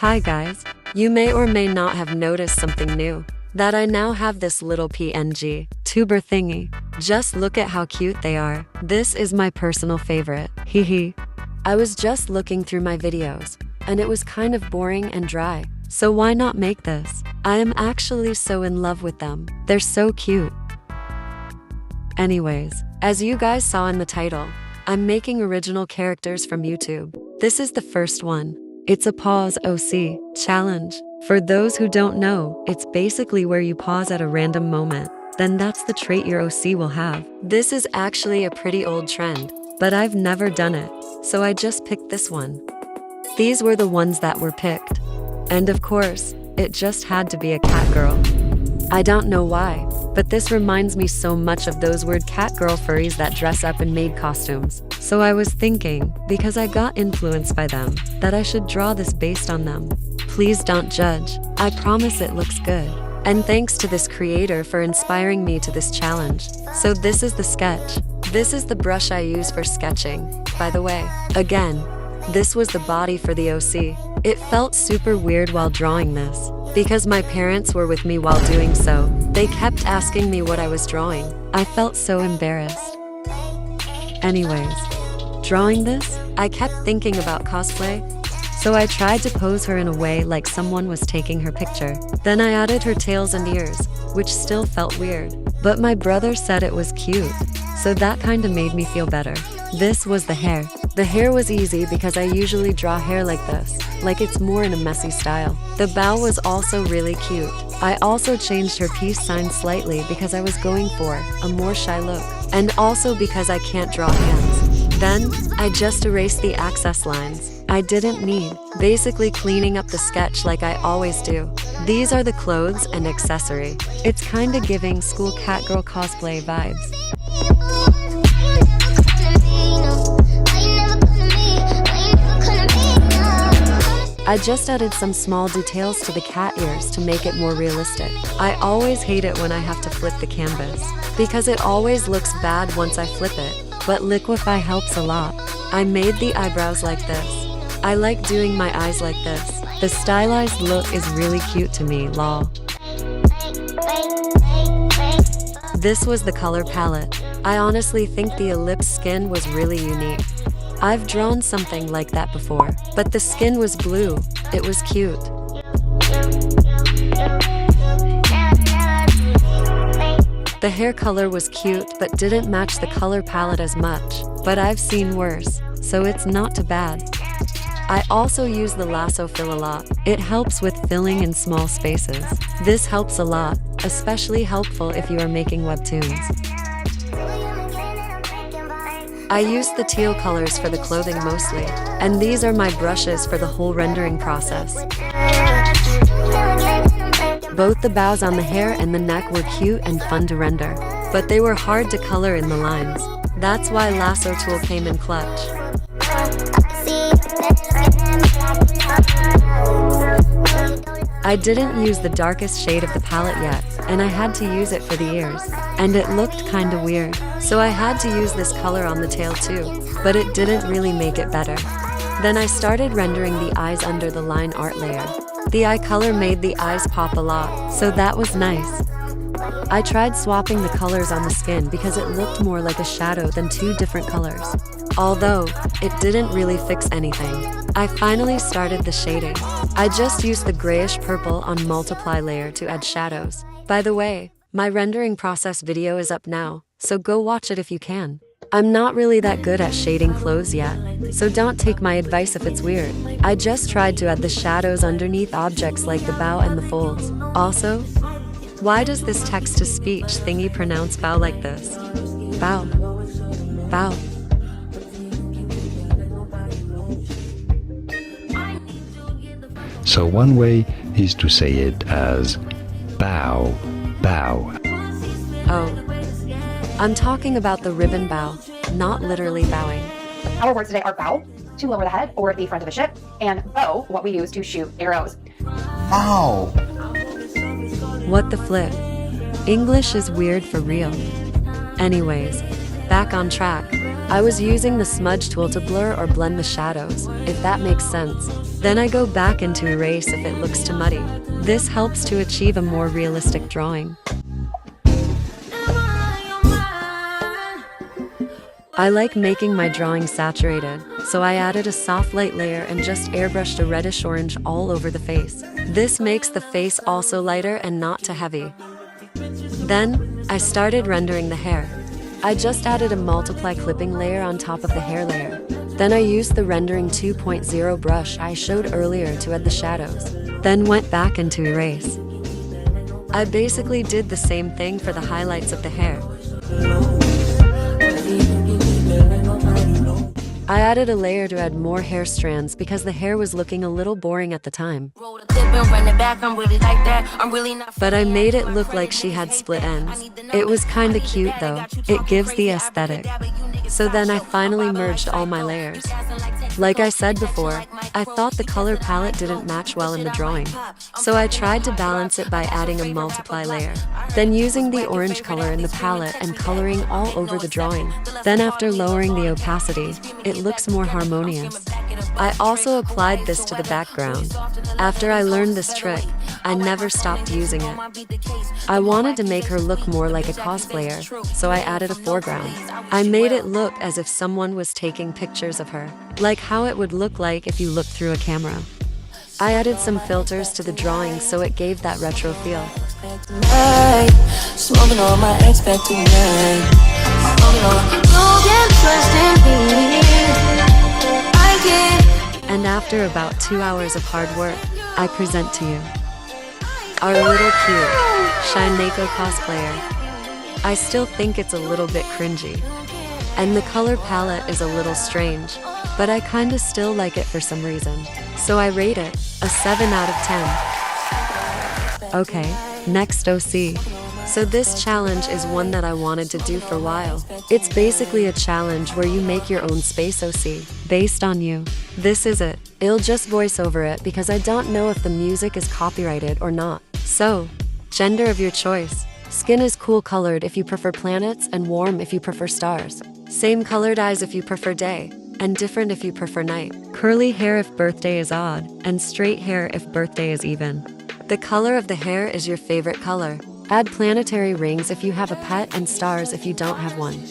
Hi guys, you may or may not have noticed something new, that I now have this little PNG tuber thingy. Just look at how cute they are. This is my personal favorite, hee. I was just looking through my videos, and it was kind of boring and dry, so why not make this? I am actually so in love with them. They're so cute. Anyways, as you guys saw in the title, I'm making original characters from YouTube. This is the first one. It's a pause OC challenge. For those who don't know, it's basically where you pause at a random moment. Then that's the trait your OC will have. This is actually a pretty old trend, but I've never done it, so I just picked this one. These were the ones that were picked. And of course, it just had to be a cat girl. I don't know why, but this reminds me so much of those weird cat girl furries that dress up in maid costumes. So I was thinking, because I got influenced by them, that I should draw this based on them. Please don't judge. I promise it looks good. And thanks to this creator for inspiring me to this challenge. So this is the sketch. This is the brush I use for sketching, by the way. Again, this was the body for the OC. It felt super weird while drawing this, because my parents were with me while doing so. They kept asking me what I was drawing. I felt so embarrassed. Anyways, drawing this, I kept thinking about cosplay, so I tried to pose her in a way like someone was taking her picture. Then I added her tails and ears, which still felt weird, but my brother said it was cute, so that kinda made me feel better. This was the hair. The hair was easy because I usually draw hair like this, like it's more in a messy style. The bow was also really cute. I also changed her peace sign slightly because I was going for a more shy look, and also because I can't draw hands. Then, I just erased the access lines I didn't need, basically cleaning up the sketch like I always do. These are the clothes and accessory. It's kinda giving school catgirl cosplay vibes. I just added some small details to the cat ears to make it more realistic. I always hate it when I have to flip the canvas, because it always looks bad once I flip it, but liquify helps a lot. I made the eyebrows like this. I like doing my eyes like this. The stylized look is really cute to me, lol. This was the color palette. I honestly think the ellipse skin was really unique. I've drawn something like that before, but the skin was blue. It was cute. The hair color was cute but didn't match the color palette as much, but I've seen worse, so it's not too bad. I also use the lasso fill a lot. It helps with filling in small spaces. This helps a lot, especially helpful if you are making webtoons. I used the teal colors for the clothing mostly, and these are my brushes for the whole rendering process. Both the bows on the hair and the neck were cute and fun to render, but they were hard to color in the lines. That's why lasso tool came in clutch. I didn't use the darkest shade of the palette yet, and I had to use it for the ears, and it looked kinda weird, so I had to use this color on the tail too, but it didn't really make it better. Then I started rendering the eyes under the line art layer. The eye color made the eyes pop a lot, so that was nice. I tried swapping the colors on the skin because it looked more like a shadow than two different colors. Although, it didn't really fix anything. I finally started the shading. I just used the grayish purple on multiply layer to add shadows. By the way, my rendering process video is up now, so go watch it if you can. I'm not really that good at shading clothes yet, so don't take my advice if it's weird. I just tried to add the shadows underneath objects like the bow and the folds. Also, why does this text-to-speech thingy pronounce bow like this? Bow. Bow. So one way is to say it as bow, bow. Oh, I'm talking about the ribbon bow, not literally bowing. Our words today are bow, to lower the head or the front of a ship, and bow, what we use to shoot arrows. Bow. What the flip? English is weird for real. Anyways, Back on track. I was using the smudge tool to blur or blend the shadows, if that makes sense. Then I go back into erase if it looks too muddy. This helps to achieve a more realistic drawing. I like making my drawing saturated, so I added a soft light layer and just airbrushed a reddish orange all over the face. This makes the face also lighter and not too heavy. Then, I started rendering the hair. I just added a multiply clipping layer on top of the hair layer. Then I used the rendering 2.0 brush I showed earlier to add the shadows. Then went back into erase. I basically did the same thing for the highlights of the hair. I added a layer to add more hair strands because the hair was looking a little boring at the time. But I made it look like she had split ends. It was kinda cute though, it gives the aesthetic. So then I finally merged all my layers. Like I said before, I thought the color palette didn't match well in the drawing. So I tried to balance it by adding a multiply layer. Then using the orange color in the palette and coloring all over the drawing. Then after lowering the opacity, it looks more harmonious. I also applied this to the background. After I learned this trick, I never stopped using it. I wanted to make her look more like a cosplayer, so I added a foreground. I made it look as if someone was taking pictures of her, like how it would look like if you looked through a camera. I added some filters to the drawing so it gave that retro feel. Smoking on my ex back tonight. And after about 2 hours of hard work, I present to you our little cute Shineko cosplayer. I still think it's a little bit cringy. And the color palette is a little strange, but I kinda still like it for some reason. So I rate it a 7 out of 10. Okay, next OC. So this challenge is one that I wanted to do for a while. It's basically a challenge where you make your own space OC, based on you. This is it. I'll just voice over it because I don't know if the music is copyrighted or not. So, gender of your choice. Skin is cool colored if you prefer planets and warm if you prefer stars. Same colored eyes if you prefer day, and different if you prefer night. Curly hair if birthday is odd, and straight hair if birthday is even. The color of the hair is your favorite color. Add planetary rings if you have a pet and stars if you don't have one.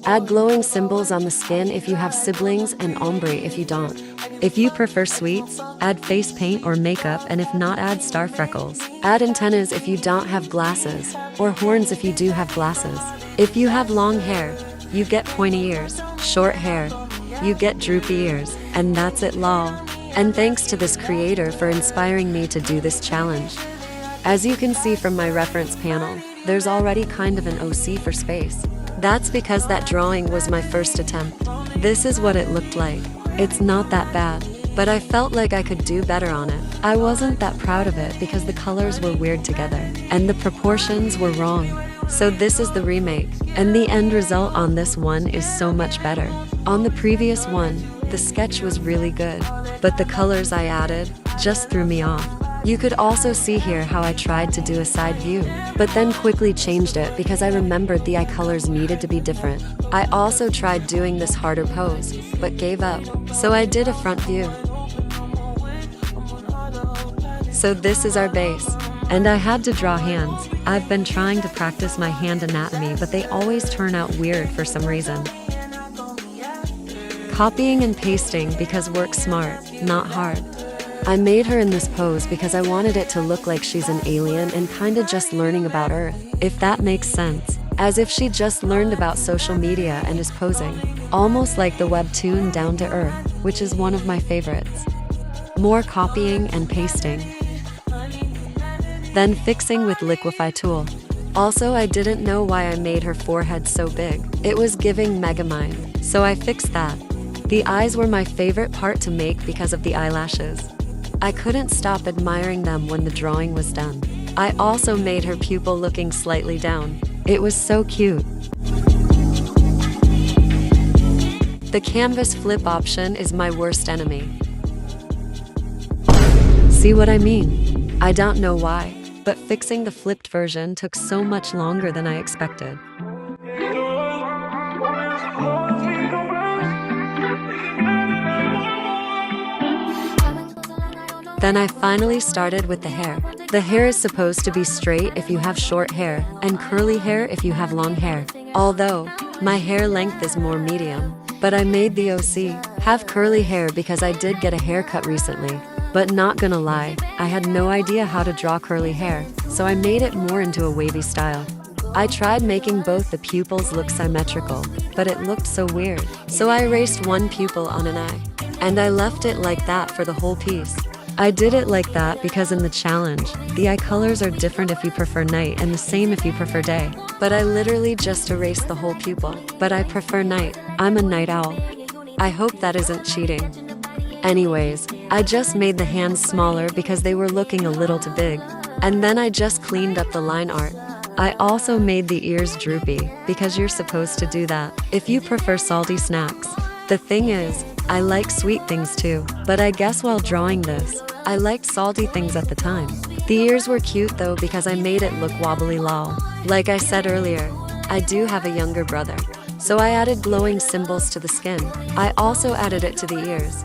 Add glowing symbols on the skin if you have siblings and ombre if you don't. If you prefer sweets, add face paint or makeup, and if not, add star freckles. Add antennas if you don't have glasses, or horns if you do have glasses. If you have long hair, you get pointy ears. Short hair, you get droopy ears. And that's it, lol. And thanks to this creator for inspiring me to do this challenge. As you can see from my reference panel, there's already kind of an OC for space. That's because that drawing was my first attempt. This is what it looked like. It's not that bad, but I felt like I could do better on it. I wasn't that proud of it because the colors were weird together, and the proportions were wrong. So this is the remake, and the end result on this one is so much better. On the previous one, the sketch was really good, but the colors I added just threw me off. You could also see here how I tried to do a side view, but then quickly changed it because I remembered the eye colors needed to be different. I also tried doing this harder pose, but gave up, so I did a front view. So this is our base, and I had to draw hands. I've been trying to practice my hand anatomy, but they always turn out weird for some reason. Copying and pasting because work smart, not hard. I made her in this pose because I wanted it to look like she's an alien and kinda just learning about Earth, if that makes sense. As if she just learned about social media and is posing. Almost like the webtoon Down to Earth, which is one of my favorites. More copying and pasting. Then fixing with Liquify tool. Also, I didn't know why I made her forehead so big. It was giving Megamind, so I fixed that. The eyes were my favorite part to make because of the eyelashes. I couldn't stop admiring them when the drawing was done. I also made her pupil looking slightly down. It was so cute. The canvas flip option is my worst enemy. See what I mean? I don't know why, but fixing the flipped version took so much longer than I expected. Then I finally started with the hair. The hair is supposed to be straight if you have short hair, and curly hair if you have long hair. Although, my hair length is more medium. But I made the OC have curly hair because I did get a haircut recently. But not gonna lie, I had no idea how to draw curly hair, so I made it more into a wavy style. I tried making both the pupils look symmetrical, but it looked so weird. So I erased one pupil on an eye, and I left it like that for the whole piece. I did it like that because in the challenge, the eye colors are different if you prefer night and the same if you prefer day. But I literally just erased the whole pupil. But I prefer night. I'm a night owl. I hope that isn't cheating. Anyways, I just made the hands smaller because they were looking a little too big. And then I just cleaned up the line art. I also made the ears droopy because you're supposed to do that if you prefer salty snacks. The thing is, I like sweet things too, but I guess while drawing this, I liked salty things at the time. The ears were cute though because I made it look wobbly lol. Like I said earlier, I do have a younger brother, so I added glowing symbols to the skin. I also added it to the ears.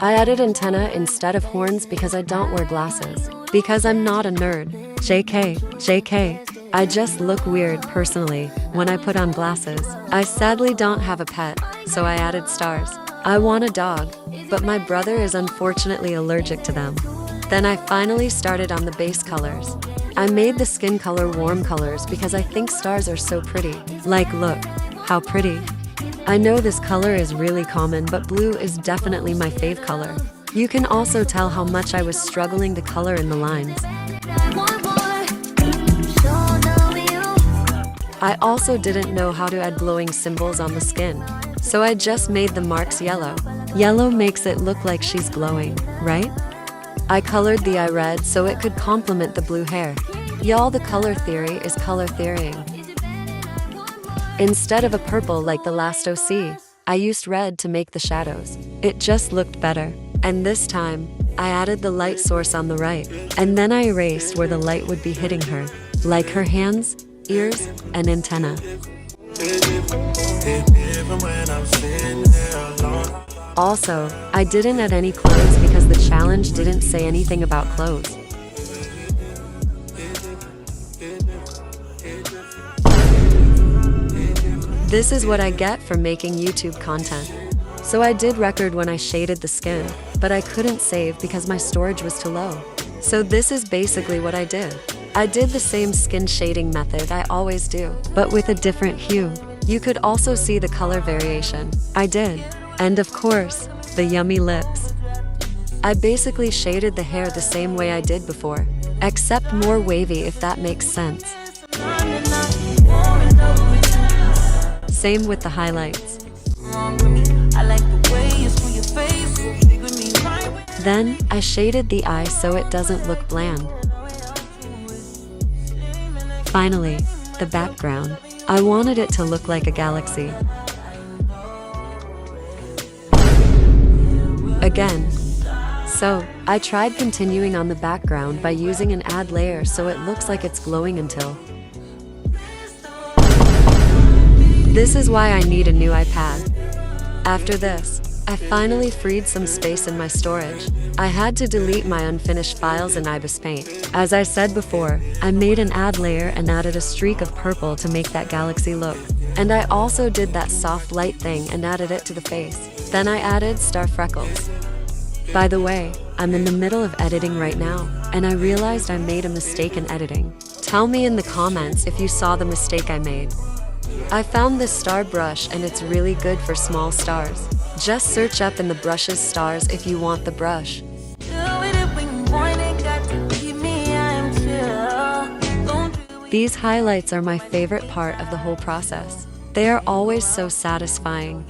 I added antenna instead of horns because I don't wear glasses. Because I'm not a nerd. JK. I just look weird personally when I put on glasses. I sadly don't have a pet, so I added stars. I want a dog, but my brother is unfortunately allergic to them. Then I finally started on the base colors. I made the skin color warm colors because I think stars are so pretty. Like look, how pretty. I know this color is really common, but blue is definitely my fave color. You can also tell how much I was struggling to color in the lines. I also didn't know how to add glowing symbols on the skin, so I just made the marks yellow. Yellow makes it look like she's glowing, right? I colored the eye red so it could complement the blue hair. Y'all, the color theory is color theorying. Instead of a purple like the last OC, I used red to make the shadows. It just looked better. And this time, I added the light source on the right, and then I erased where the light would be hitting her, like her hands, ears, and antenna. Also, I didn't add any clothes because the challenge didn't say anything about clothes. This is what I get for making YouTube content. So I did record when I shaded the skin, but I couldn't save because my storage was too low. So this is basically what I did. I did the same skin shading method I always do, but with a different hue. You could also see the color variation. I did. And of course, the yummy lips. I basically shaded the hair the same way I did before, except more wavy if that makes sense. Same with the highlights. Then, I shaded the eye so it doesn't look bland. Finally, the background. I wanted it to look like a galaxy. Again. So, I tried continuing on the background by using an add layer so it looks like it's glowing until. This is why I need a new iPad. After this, I finally freed some space in my storage. I had to delete my unfinished files in Ibis Paint. As I said before, I made an add layer and added a streak of purple to make that galaxy look. And I also did that soft light thing and added it to the face. Then I added star freckles. By the way, I'm in the middle of editing right now, and I realized I made a mistake in editing. Tell me in the comments if you saw the mistake I made. I found this star brush and it's really good for small stars. Just search up in the brushes stars if you want the brush. These highlights are my favorite part of the whole process. They are always so satisfying.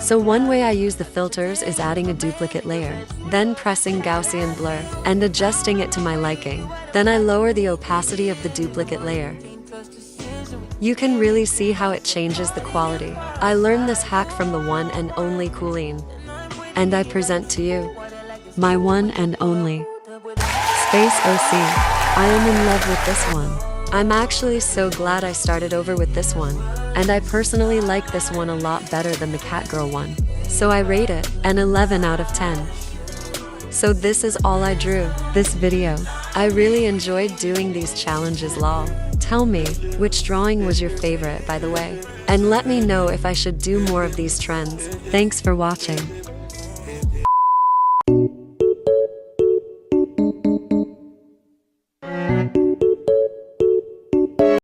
So one way I use the filters is adding a duplicate layer, then pressing Gaussian blur, and adjusting it to my liking. Then I lower the opacity of the duplicate layer. You can really see how it changes the quality. I learned this hack from the one and only Colleen. And I present to you, my one and only Space OC. I am in love with this one. I'm actually so glad I started over with this one. And I personally like this one a lot better than the Catgirl one. So I rate it an 11 out of 10. So this is all I drew this video. I really enjoyed doing these challenges, lol. Tell me, which drawing was your favorite, by the way? And let me know if I should do more of these trends. Thanks for watching.